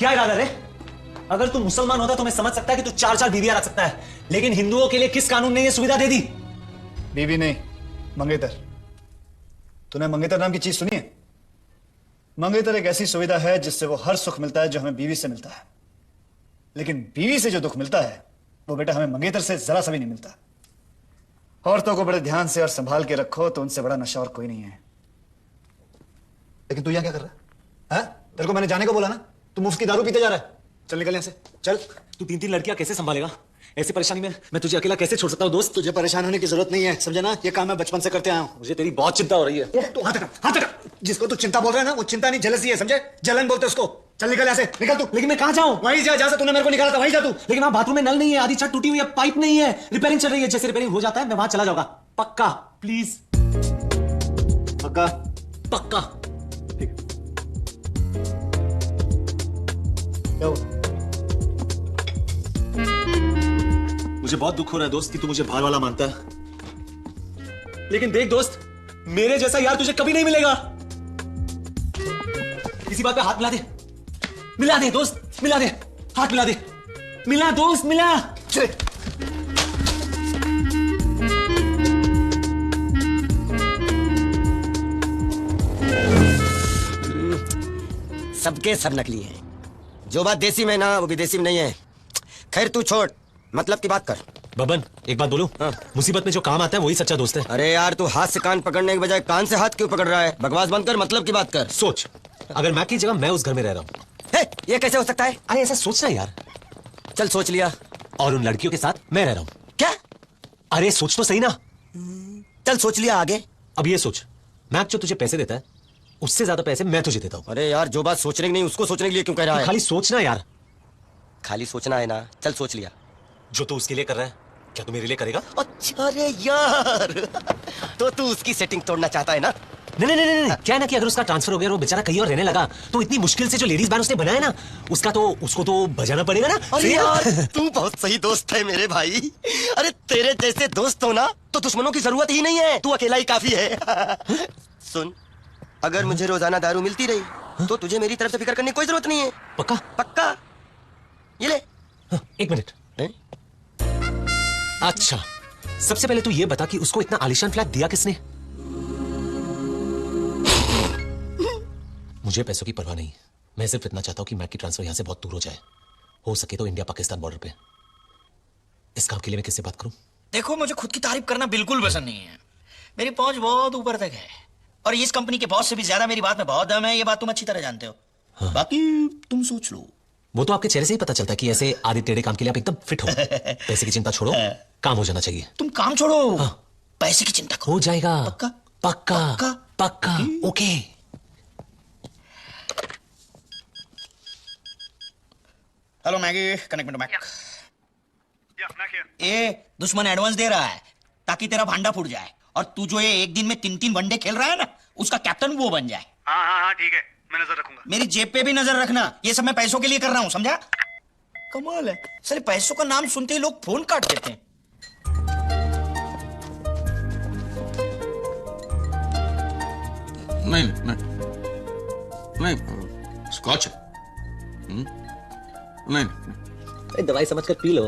क्या इरादा रे? अगर तू मुसलमान होता तो मैं समझ सकता कि तू 4-4 बीवियां रख सकता है, लेकिन हिंदुओं के लिए किस कानून ने यह सुविधा दे दी? बीवी नहीं, मंगेतर। तूने मंगेतर नाम की चीज सुनी है? मंगेतर एक ऐसी सुविधा है जिससे वो हर सुख मिलता है जो हमें बीवी से मिलता है, लेकिन बीवी से जो दुख मिलता है वो बेटा हमें मंगेतर से जरा सा भी नहीं मिलता। औरतों को बड़े ध्यान से और संभाल के रखो तो उनसे बड़ा नशा और कोई नहीं है। लेकिन तू यहां क्या कर रहा है? तेरे को मैंने जाने को बोला ना, तू मुफ्त की दारू पीते जा रहा है। चल निकल यहां से, चल। तू 3-3 लड़कियां कैसे संभालेगा? ऐसी परेशानी में मैं तुझे अकेला कैसे छोड़ सकता हूं दोस्त? तुझे परेशान होने की जरूरत नहीं है, समझे ना? ये काम मैं बचपन से करते आया हूं। मुझे तेरी बहुत चिंता हो रही है। तू हाथ हटा, हाथ हटा। जिसको तू चिंता बोल रहा है ना, वो चिंता नहीं जलसी है, समझे? जलन बोलते उसको। चल निकल यहां से, निकल तू। लेकिन मैं कहां जाऊं? वहीं जा, जहां से तूने मेरे को निकाला था, वहीं जा तू। लेकिन वहां बाथरूम में नल नहीं है, आधी छत टूटी हुई है, पाइप नहीं है, रिपेयरिंग चल रही है। जैसे रिपेयरिंग हो जाता है मैं वहां चला जाऊंगा, पक्का? प्लीज, पक्का? पक्का। क्या हुआ? मुझे बहुत दुख हो रहा है दोस्त कि तू मुझे भाल वाला मानता है, लेकिन देख दोस्त, मेरे जैसा यार तुझे कभी नहीं मिलेगा। इसी बात पे हाथ मिला दे दोस्त, मिला दे, हाथ मिला दे, मिला दोस्त, मिला। चले। सबके सब नकली हैं। जो बात देसी में ना वो विदेशी में नहीं है। खैर तू छोड़, मतलब की बात कर। बबन, एक बात बोलूं? हाँ। मुसीबत में जो काम आता है वही सच्चा दोस्त है। अरे यार तू हाथ से कान पकड़ने के बजाय कान से हाथ क्यों पकड़ रहा है? बकवास बंद कर, मतलब की बात कर। सोच, अगर मैं की जगह मैं उस घर में रह रहा हूं। ये कैसे हो सकता है? अरे ऐसा सोचना यार। चल सोच लिया। और उन लड़कियों के साथ मैं रह रहा हूं। क्या? अरे सोच तो सही ना। चल सोच लिया, आगे? अब ये सोच, मैक जो तुझे पैसे देता है उससे ज्यादा पैसे मैं तुझे देता हूं। अरे यार जो बात सोचने की नहीं उसको सोचने के लिए क्यों कह रहा है? खाली सोचना यार। खाली सोचना है ना? चल सोच लिया। जो तू उसके लिए कर रहा है क्या तू मेरे लिए करेगा? अच्छा रे यार तो तू उसकी सेटिंग तोड़ना चाहता है ना? नहीं, क्या है ना कि अगर उसका ट्रांसफर हो गया और वो बेचारा कहीं और रहने लगा तो इतनी मुश्किल से जो लेडीज बैंड उसने बनाया ना, उसको तो बजाना पड़ेगा ना। अरे यार तू बहुत सही दोस्त है मेरे भाई। अरे तेरे जैसे दोस्त हो ना तो दुश्मनों की जरूरत ही नहीं है, तू अकेला ही काफी है। सुन, अगर मुझे रोजाना दारू मिलती रही तो तुझे मेरी तरफ से फिक्र करने की कोई जरूरत नहीं है। पक्का? पक्का। ये ले। एक मिनट। अच्छा, सबसे पहले तू ये बता कि उसको इतना आलीशान फ्लैट दिया किसने? मुझे पैसों की परवाह नहीं, मैं सिर्फ इतना चाहता हूं कि मैक की ट्रांसफर यहां से बहुत दूर हो जाए, हो सके तो इंडिया पाकिस्तान बॉर्डर पे। इस काम के लिए मैं किससे बात करूं? देखो मुझे खुद की तारीफ करना बिल्कुल पसंद नहीं है। मेरी पहुंच बहुत ऊपर तक है और इस कंपनी के बॉस से भी ज्यादा मेरी बात में बहुत दम है, ये बात तुम अच्छी तरह जानते हो। हाँ। बाकी तुम सोच लो। वो तो आपके चेहरे से ही पता चलता है कि ऐसे आधे टेढ़े काम के लिए आप एकदम फिट हो। पैसे की चिंता छोड़ो, काम हो जाना चाहिए। तुम काम छोड़ो, हाँ। पैसे की चिंता करो। हो जाएगा। पक्का? पक्का पक्का? पक्का। ओके। हेलो मैगी, कनेक्ट में मैक। ये दुश्मन एडवांस दे रहा है ताकि तेरा भांडा फूट जाए और तू जो ये एक दिन में 3-3 वनडे खेल रहा है ना, उसका कैप्टन वो बन जाए। हाँ ठीक है, मैं नजर रखूंगा। मेरी जेब पे भी नजर रखना, ये सब मैं पैसों के लिए कर रहा हूं, समझा? कमाल है, साले पैसों का नाम सुनते ही लोग फोन काट देते हैं। नहीं, स्कॉच है। नहीं, दवाई समझ कर पी लो।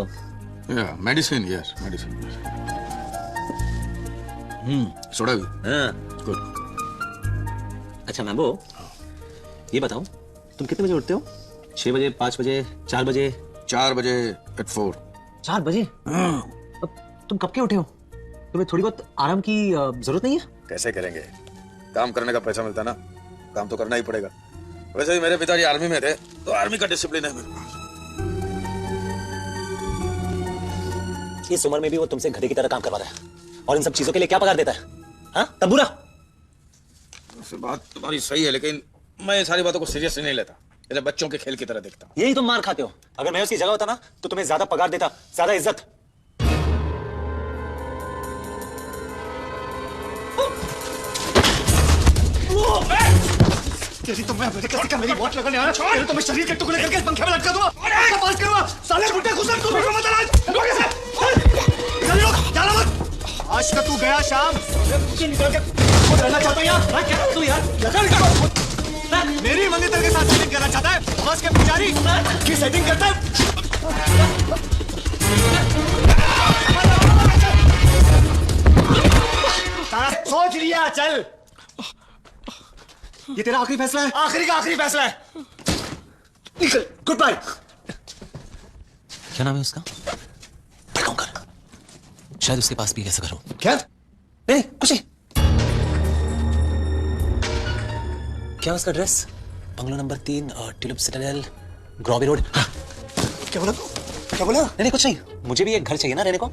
Medicine, yes medicine. सोडा भी। हाँ। गुड। अच्छा मैम्बो, ये बताओ तुम कितने बजे उठते हो? 6 बजे, 5 बजे, 4 बजे? 4 बजे at 4। 4 बजे? अब तुम कब के उठे हो? तुम्हें थोड़ी बहुत आराम की जरूरत नहीं है? कैसे करेंगे? काम करने का पैसा मिलता ना, काम तो करना ही पड़ेगा। वैसे भी मेरे पिताजी आर्मी में थे तो आर्मी का डिसिप्लिन है मेरे पास। इस उम्र में भी वो तुमसे गधे की तरह काम करवा रहा है और इन सब चीजों के लिए क्या पगार देता है? हाँ तंबूरा? बात तुम्हारी सही है लेकिन मैं ये सारी बातों को सीरियसली नहीं लेता, जैसे बच्चों के खेल की तरह देखता हूँ। यही तुम मार खाते हो। अगर मैं उसकी जगह होता ना तो तुम्हें ज्यादा पगार देता, ज्यादा इज्जत। तेरी तो मैं मेरी वॉच लगाने आया, तेरे तो मैं शरीर के टुकड़े करके इस पंखे में लटका दूंगा। पास करूंगा साले बुड्ढे घुसर तू मेरे मत आज का तू गया शाम। निकल के रहना चाहता हूं यार। क्या तू यार? मेरी मंगेतर के साथ सेटिंग करना चाहता है? बस के पुजारी की सेटिंग करता है? सोच लिया, चल। ये तेरा आखिरी फैसला है? आखिरी का आखिरी फैसला है। निकल, गुड बाय। क्या नाम है उसका? भड़काऊंकर। शायद उसके पास भी कैसा करो। क्या? नहीं, कुछ नहीं। क्या उसका address? Bungalow number 3, Tulip Citadel, Groby road. हाँ। क्या बोला तू? क्या बोला? नहीं कुछ नहीं, मुझे भी एक घर चाहिए ना रहने को।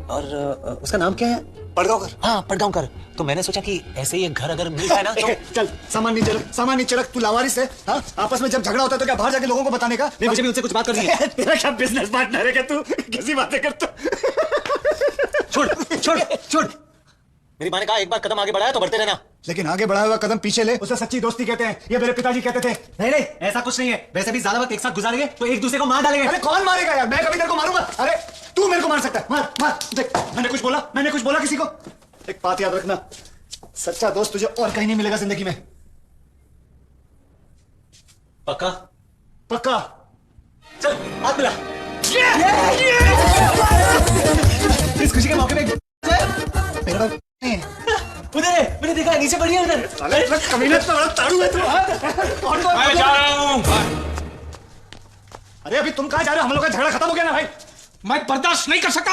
और उसका नाम क्या है? पड़गांवकर। हाँ, पड़गांवकर। तो मैंने सोचा कि ऐसे ही एक घर अगर मिल जाए ना तो... चल, सामान नीचे रख, सामान नीचे रख। तू लावारिस है। हाँ, आपस में जब झगड़ा होता है तो क्या बाहर जाके लोगों को बताने का? नहीं, मुझे भी उनसे कुछ बात करनी है। तेरा क्या बिजनेस पार्टनर है क्या तू? कैसी बातें करता? छोड़ छोड़ छोड़। मेरी माँ ने कहा एक बार कदम आगे बढ़ाया तो बढ़ते रहना। लेकिन आगे बढ़ाया हुआ कदम पीछे ले, उसे सच्ची दोस्ती कहते हैं। ये मेरे पिताजी कहते थे। नहीं नहीं, ऐसा कुछ नहीं है। वैसे भी ज्यादा वक्त एक साथ गुजारेंगे तो एक दूसरे को मार डालेंगे। अरे कौन मारेगा यार? मैं कभी तेरे को मारूंगा? अरे तू मेरे को मार सकता है। मार मार। देख, मैंने कुछ बोला किसी को? एक बात याद रखना, सच्चा दोस्त तुझे और कहीं नहीं मिलेगा जिंदगी में। पक्का? पक्का। चल, हाथ मिला। इस खुशी के मौके पे मेरे पास नहीं है। उधर है, मैंने देखा नीचे पड़ी है उधर। कमीना तो बड़ा ताड़ू है तू। मैं जा रहा हूँ। अरे अभी तुम कहाँ जा रहे हो? हम लोग का झगड़ा खत्म हो गया ना भाई। मैं बर्दाश्त नहीं कर सकता,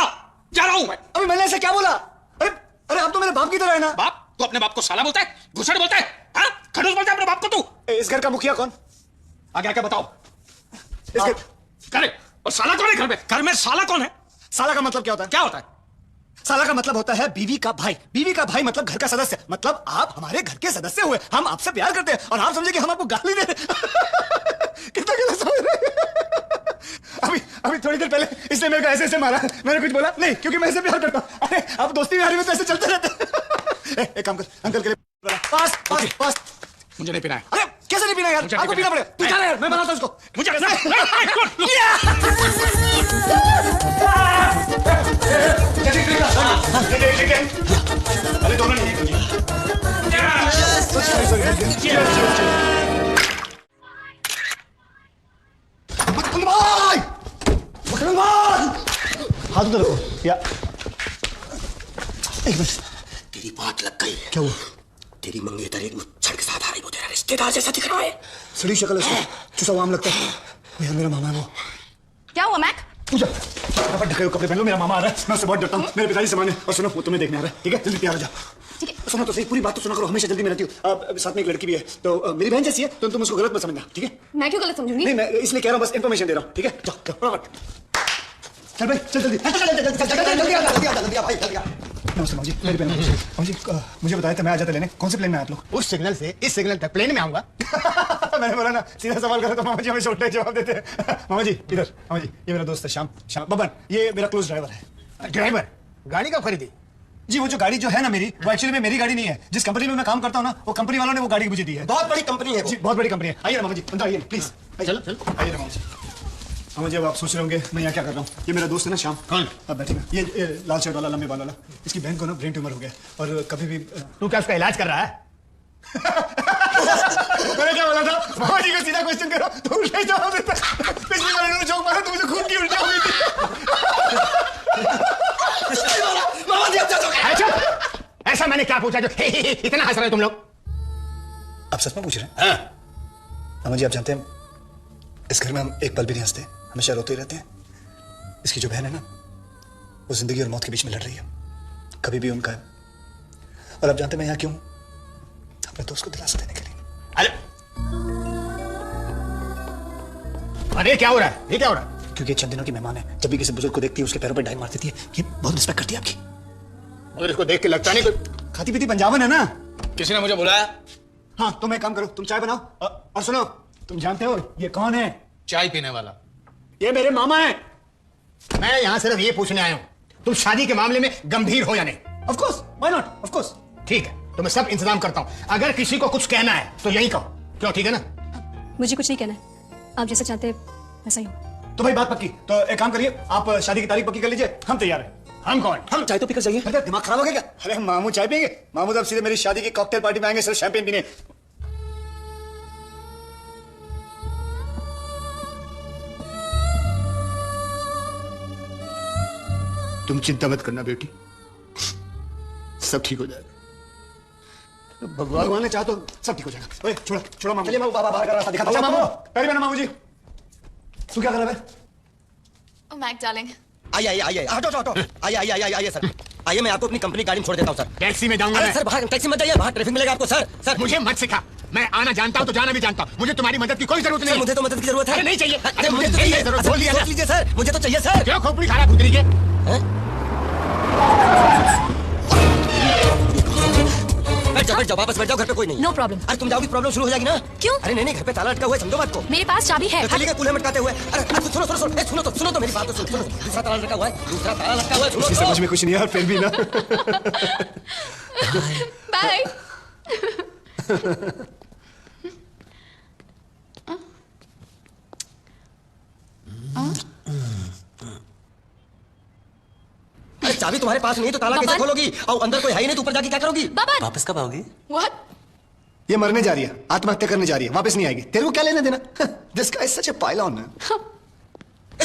जा रहा हूँ मैं। अभी मैंने ऐसे क्या बोला? अरे अरे आप तो मेरे बाप की तरह है ना। बाप? तू अपने बाप को साला बोलता है, घुसड़ बोलता है, हाँ? खड़ूस बोलता है अपने बाप को तू? इस घर का मुखिया कौन? आगे आके बताओ। इस घर करे, और साला कौन है घर में? घर में साला कौन है? साला का मतलब क्या होता है? क्या होता है? साला का मतलब होता है बीवी का भाई। बीवी का भाई मतलब घर का सदस्य। मतलब आप हमारे घर के सदस्य हुए। हम आपसे प्यार करते हैं और आप समझे कि हम आपको गाली दे रहे हैं। कितना गलत समझ रहे हैं। अभी थोड़ी देर पहले इसने मेरे को ऐसे ऐसे मारा। मैंने कुछ बोला नहीं, क्योंकि मैं ऐसे प्यार करता हूं। अरे आप दोस्ती में हारी में तो ऐसे चलते रहते हैं। एक काम कर, अंकल के लिए पास पास पास। मुझे नहीं पीना है। अरे कैसे नहीं पीना यार? मुझे आपको नहीं पीना पीना। पड़ेगा। तू जा यार, मैं बनाता हूं उसको। मुझे अरे दोनों नहीं। हाथ उधर रखो या एक मिनट। तेरी बात लग गई। क्या हुआ? तेरी मंगेतर एक मुच्छड़ के साथ आ रही, वो तेरा रिश्तेदार जैसा दिख रहा है। सड़ी शक्ल है उसकी, चुसा हुआ आम लगता है। यार मेरा मामा है वो। क्या हुआ मैक? पूजा, फटाफट ढके हुए कपड़े पहन लो, मेरा मामा आ रहा है। मैं उससे बहुत डरता हूँ। मेरे पिताजी से माने। और सुनो, वो तुम्हें देखने आ रहा है, ठीक है? जल्दी तैयार हो जाओ। ठीक है। सुनो तो सही, पूरी बात तो सुना करो। हमेशा जल्दी में रहती हूँ। साथ में एक लड़की भी है, तो मेरी बहन जैसी है, तो तुम उसको गलत मत समझना, ठीक है? मैं क्यों गलत समझूंगी? नहीं, मैं इसलिए कह रहा हूँ, बस इन्फॉर्मेशन दे रहा हूँ, ठीक है? जाओ जाओ फटाफट। चल भाई, चल जल्दी आ। नमस्ते माँ जी, मेरी बहन माँ जी, मुझे बताया था मैं आ जाता लेने। कौन से प्लेन में आप लोग? उस सिग्नल से इस सिग्नल तक प्लेन में आऊंगा। मैंने बोला ना, सीधा सवाल करो तो मामा जी हमें छोटा ही जवाब देते हैं। मामा जी इधर। मामा जी, ये मेरा दोस्त है श्याम बबन। ये मेरा क्लोज ड्राइवर है। ड्राइवर गाड़ी कब खरीदी? जी वो जो गाड़ी जो है ना मेरी, वो एक्चुअली में मेरी गाड़ी नहीं है। जिस कंपनी में मैं काम करता हूँ ना, वो कंपनी वालों ने वो गाड़ी मुझे दी है। बहुत बड़ी कंपनी है वो। जी बहुत बड़ी कंपनी है। आइए ना मामा जी, अंदर आइए प्लीज। चलो चलो। आइए ना मामा जी। मामा जी अब आप सोच रहे होंगे मैं यहाँ क्या कर रहा हूँ। ये मेरा दोस्त है ना श्याम। कौन? अब बैठेगा। ये लाल शर्ट वाला, लंबे बाल वाला। इसकी बहन को ना ब्रेन ट्यूमर हो गया और कभी भी तू क्या उसका इलाज कर रहा है? मैंने क्या बोला था? मामा जी को सीधा क्वेश्चन करो तो उल्टा जवाब देता। पिछली बार इन्होंने जोक मारा तो मुझे खून की उल्टी हो गई थी। मामा जी अच्छा तो ऐसा ऐसा मैंने क्या पूछा जो इतना हंस रहे हो तुम लोग? आप सच में पूछ रहे हैं? हाँ। मामा जी आप जानते हैं, इस घर में हम एक पल भी नहीं हंसते, हमेशा रोते ही रहते हैं। इसकी जो बहन है ना, वो जिंदगी और मौत के बीच में लड़ रही है, कभी भी उनका है। और आप जानते हैं मैं यहाँ क्यों? अपने दोस्त को दिलासा देने के लिए। अरे क्या हो रहा है? ये क्या हो रहा है? क्योंकि 6 दिनों की मेहमान है। जब भी किसी बुजुर्ग को देखती है उसके पैरों पर डाई मार देती है। ये बहुत रिस्पेक्ट करती है आपकी। मगर इसको देख के लगता नहीं कोई खाती पीती पंजाबन है ना। किसी ने मुझे बुलाया? हाँ तुम एक काम करो, तुम चाय बनाओ और सुनो, तुम जानते हो ये कौन है? चाय पीने वाला। ये मेरे मामा है। मैं यहाँ सिर्फ ये पूछने आया हूँ, तुम शादी के मामले में गंभीर हो या नहीं? Of course, why not, of course. ठीक है, तो मैं सब इंतजाम करता हूँ। अगर किसी को कुछ कहना है तो यही कहो। क्यों? ठीक है ना? मुझे कुछ नहीं कहना है, आप जैसा चाहते हैं वैसा ही हो। तो भाई बात पक्की। तो एक काम करिए, आप शादी की तारीख पक्की कर लीजिए, हम तैयार हैं। हम कौन? हम चाय तो पीकर जाइए। अरे दिमाग खराब हो गया क्या? अरे मामू चाय पियेंगे? मामू तो अब सीधे मेरी शादी की कॉकटेल पार्टी में आएंगे, सिर्फ शैंपेन पीने। तुम चिंता मत करना बेटी, सब ठीक हो जाएगा। भगवान ने चाहा तो सब ठीक हो जाएगा। ओए छोड़ो छोड़ो मामू। चलिए मामू, बाबा बाहर का रास्ता दिखाता हूं। अच्छा, मामू पैर भी ना मामू जी। तू क्या कर रहा है? Oh, Mac, darling. आइए आइए आइए, हटो हटो हटो। आइए आइए आइए आइए सर, आइए मैं आपको अपनी कंपनी गाड़ी में छोड़ देता हूँ सर। टैक्सी में जाऊंगा अरे मैं। सर बाहर टैक्सी मत जाइए, बाहर ट्रैफिक मिलेगा आपको सर। सर मुझे मत सिखा, मैं आना जानता हूँ तो जाना भी जानता हूँ। मुझे तुम्हारी मदद की कोई जरूरत सर नहीं। मुझे तो मदद की जरूरत है। अरे नहीं चाहिए। अरे मुझे तो चाहिए जरूरत। बोल दिया ना। सोच लीजिए सर, मुझे तो चाहिए सर। क्यों खोपड़ी खा रहा भूतनी के? बैठ जाओ वापस बैठ जाओ, घर पे कोई नहीं। No problem. अरे तुम जाओगी प्रॉब्लम शुरू हो जाएगी ना। क्यों? अरे नहीं घर पे ताला लटका हुआ है, समझो बात को। मेरे पास चाबी है। चलिए कूल्हे मटकाते हुए। अरे सुनो सुनो सुनो, सुनो तो मेरी बात तो सुनो। दूसरा ताला लटका हुआ है, दूसरा ताला लटका हुआ है, सुनो उसी तो। समझ में कुछ नहीं है फिर भी ना। Bye. अरे चाबी तुम्हारे पास नहीं है तो ताला कैसे बबन। खोलोगी? और अंदर कोई है ही नहीं तो ऊपर जाके क्या करोगी? Baban. वापस कब आओगी? What? ये मरने जा रही है, आत्महत्या करने जा रही है, वापस नहीं आएगी। तेरे को क्या लेना देना? This guy is such a pylon.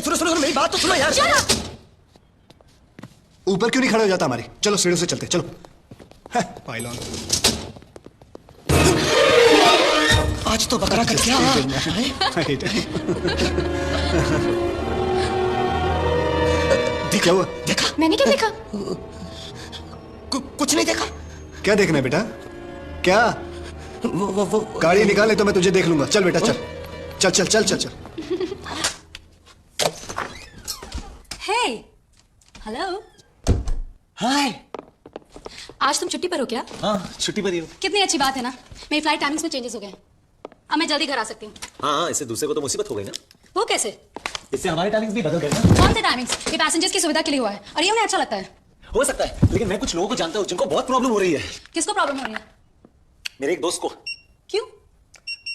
सुनो सुनो मेरी बात तो सुनो यार। Shut up. ऊपर क्यों नहीं खड़े हो जाता हमारी? चलो सीढ़ियों से चलते, चलो। पाइलॉन। आज तो बकरा कट गया। क्या हुआ? देखा? मैंने क्या देखा? कुछ नहीं देखा। क्या देखना है बेटा? क्या? वो गाड़ी निकाले तो मैं तुझे देख लूंगा। चल बेटा चल चल चल चल चल चल। हे हेलो, हाय। आज तुम छुट्टी पर हो क्या? हाँ छुट्टी पर ही हो। कितनी अच्छी बात है ना, मेरी फ्लाइट टाइमिंग्स में चेंजेस हो गए हैं। अब मैं जल्दी घर आ सकती हूँ। हाँ इससे दूसरे को तो मुसीबत हो गई ना। वो कैसे? इससे हमारे टाइमिंग्स भी बदल गए ना। कौन से टाइमिंग्स? ये पैसेंजर्स की सुविधा के लिए हुआ है और ये उन्हें अच्छा लगता है। हो सकता है, लेकिन मैं कुछ लोगों को जानता हूँ जिनको बहुत प्रॉब्लम हो रही है। किसको प्रॉब्लम हो रही है? मेरे एक दोस्त को। क्यों?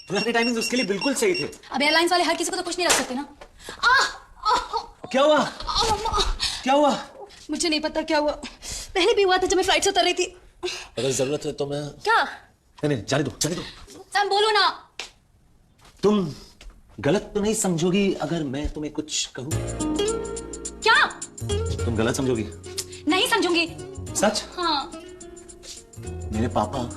पुराने टाइमिंग्स उसके लिए बिल्कुल सही थे। अब एयरलाइंस वाले हर किसी को तो खुश नहीं रख सकते ना। क्या हुआ? क्या हुआ? मुझे नहीं पता क्या हुआ, पहले भी हुआ था जब मैं फ्लाइट से उतर रही थी। अगर जरूरत है तो मैं क्या? नहीं जाने दो जाने दो। सैम बोलो ना। तुम गलत तो नहीं समझोगी अगर मैं तुम्हें कुछ कहूं? क्या? तुम गलत समझोगी? नहीं समझूंगी। सच? हाँ। मेरे पापा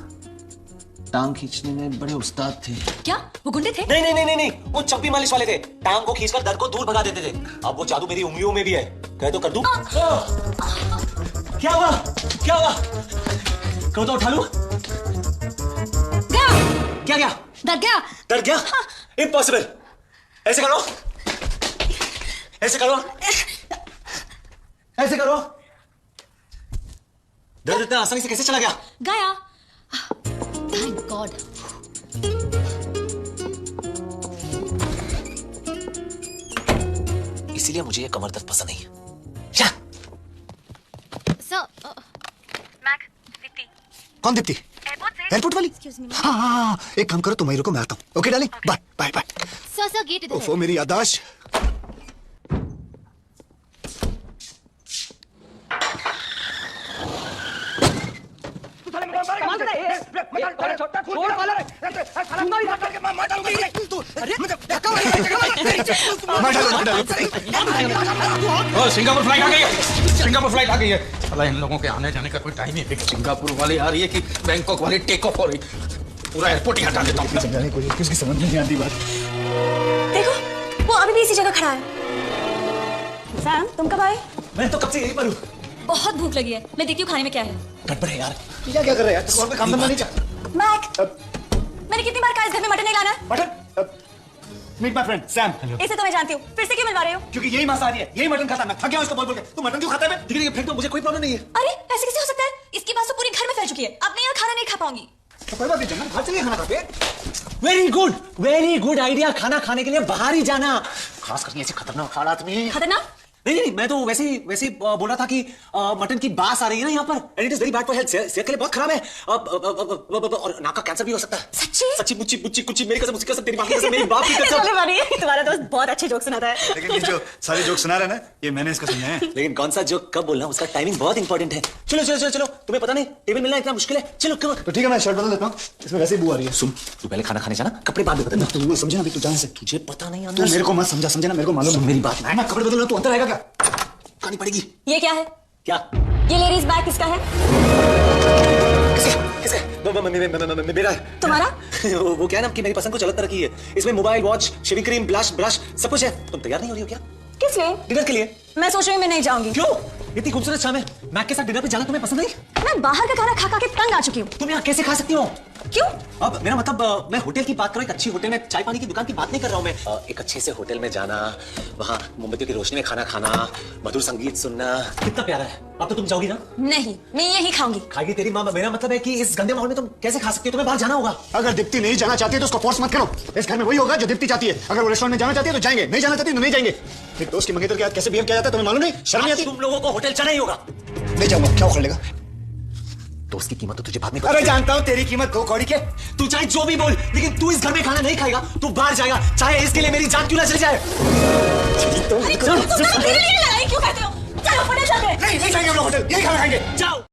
टांग खींचने में बड़े उस्ताद थे। क्या वो गुंडे थे? नहीं नहीं नहीं नहीं, वो चप्पी मालिश वाले थे। टांग को खींचकर दर्द को दूर भगा देते थे। अब वो जादू मेरी उंगलियों में भी है। कहे तो कर दूं? क्या हुआ? क्या हुआ? कहो तो उठा लूं? गया। क्या गया? डर गया। डर गया? इम्पॉसिबल। ऐसे करो, ऐसे करो, ऐसे करो। दर्द इतना आसानी से कैसे चला गया? गया। Thank God. इसीलिए मुझे ये कमर दर्द पसंद नहीं है। Sir, Mac, Dipti. कौन दीप्ति? Airport से. एयरपोर्ट वाली? Excuse me. हाँ हाँ हाँ, एक काम करो, तुम वहीं रुको, मैं आता हूँ। Okay darling, bye bye bye. Sir, gate इधर है. ओफो मेरी याददाश्त। सिंगापुर फ्लाइट आ गई है। सिंगापुर फ्लाइट आ गई है। साला इन लोगों के आने जाने का कोई टाइम ही है। सिंगापुर वाली आ रही है कि बैंकॉक वाली टेक ऑफ हो रही। पूरा एयरपोर्ट ही हटा देता हूँ। समझाने की कोशिश की, उसकी समझ में नहीं आती बात। देखो वो अभी भी इसी जगह खड़ा है। सैम तुम कब आए? मैं तो कब से यहीं पर हूँ। बहुत भूख लगी है, मैं देखती हूँ खाने में क्या है। गड़बड़ है यार। क्या क्या कर रहे हैं यार? और कोई काम धंधा नहीं चाहता? मैक, मैंने कितनी बार कहा इस घर में मटन नहीं लाना। Mutton? Meet my friend Sam. इसे तो मैं जानती हूँ, फिर से क्यों मिलवा रहे हो? क्योंकि यही मांसाहारी है, यही मटन खाता है। मैं थक गया हूं इसको बोल बोल के। तू मटन क्यों खाता है? ठीक है फेंक दो, मुझे कोई प्रॉब्लम नहीं है। अरे ऐसे कैसे हो सकता है? इसकी बात तो पूरी घर में फैल चुकी है। अब मैं यहाँ खाना नहीं खा पाऊंगी। तो कोई बात नहीं, चलना घर चलिए खाना खाते। Very good idea. खाना खाने के लिए बाहर ही जाना, खास करके ऐसे खतरनाक हालात में। खतरनाक? नहीं नहीं, मैं तो वैसे ही बोल रहा था कि मटन की बास आ रही है ना यहाँ पर, and it is very bad for health. सेहत के लिए बहुत खराब है। और नाक का कैंसर भी हो सकता है। सच्ची? सच्ची मुच्ची मुच्ची कुछ मेरी कसम, उसकी कसम, तेरी बाप की कसम, मेरी बाप की कसम। तुम्हारा दोस्त बहुत अच्छे जोक सुनाता है। लेकिन ये जो सारे जोक सुना रहे हैं ना, ये मैंने इसका सुना है। लेकिन कौन सा जोक कब बोलना, उसका टाइमिंग बहुत इंपॉर्टेंट है। चलो चलो चलो चलो, तुम्हें पता नहीं टेबल मिलना इतना मुश्किल है। चलो कम। तो ठीक है, मैं शर्ट बदल देता हूँ, इसमें वैसे ही बू आ रही है। सुन, तू पहले खाना खाने जाना, कपड़े बाद में बदलना। तू वो समझे ना, अभी तू जाने से। तुझे पता नहीं तू अंदर मेरे को मत समझा, समझे ना, मेरे को मालूम है। मेरी बात मैं कपड़े बदलूंगा, तू अंदर आएगा क्या? खानी पड़ेगी। ये क्या है? क्या? ये लेडीज बैग किसका है? किसका? मेरा है। तुम्हारा? वो क्या है ना कि मेरी पसंद कुछ अलग तरह की है। इसमें mobile, watch, shaving cream, blush, brush सब कुछ है। तुम तैयार नहीं हो रही हो क्या? किस लिए? डिनर के लिए। मैं सोच रही हूँ मैं नहीं जाऊंगी। क्यों? इतनी खूबसूरत शाम है, मैक के साथ डिनर पे जाना तुम्हें पसंद नहीं? मैं बाहर का खाना खा खा के तंग आ चुकी हूँ। तुम यहाँ कैसे खा सकती हो? क्यों? अब मेरा मतलब मैं होटल की बात कर रहा हूँ, एक अच्छी होटल में, चाय पानी की दुकान की बात नहीं कर रहा हूँ मैं। एक अच्छे से होटल में जाना, वहाँ मोमबत्तियों की रोशनी में खाना खाना, मधुर संगीत सुनना, कितना प्यारा है। अब तो तुम जाओगी ना? नहीं, मैं यही खाऊंगी। खाएगी तेरी माँ। मेरा मतलब है कि इस गंदे माहौल में तुम कैसे खा सकती हो? तुम्हें बाहर जाना होगा। अगर दीप्ति नहीं जाना चाहती है तो उसको फोर्स मत करो। इस घर में वही होगा जो दीप्ति चाहती है। अगर वो रेस्टोरेंट में जाना चाहती है तो जाएंगे, नहीं जाना चाहती तो नहीं जाएंगे। एक दोस्त की मंगेतर के साथ कैसे बिहेव किया जाता है तुम्हें मालूम नहीं? शर्म नहीं आती? तुम लोगों को होटल जाना ही होगा। नहीं जाऊंगा, क्या उखड़ लेगा? दोस्त की कीमत तो तुझे बाद में अरे जानता हूँ तेरी कीमत 2 कौड़ी के। तू चाहे जो भी बोल, लेकिन तू इस घर में खाना नहीं खाएगा। तू बाहर जाएगा, चाहे इसके लिए मेरी जान क्यों ना चली जाए। तुम मेरे लिए लड़ाई क्यों करते हो? चलो होटल चलते हैं। नहीं जाएंगे हम लोग होटल, यही खाना खाएंगे। जाओ।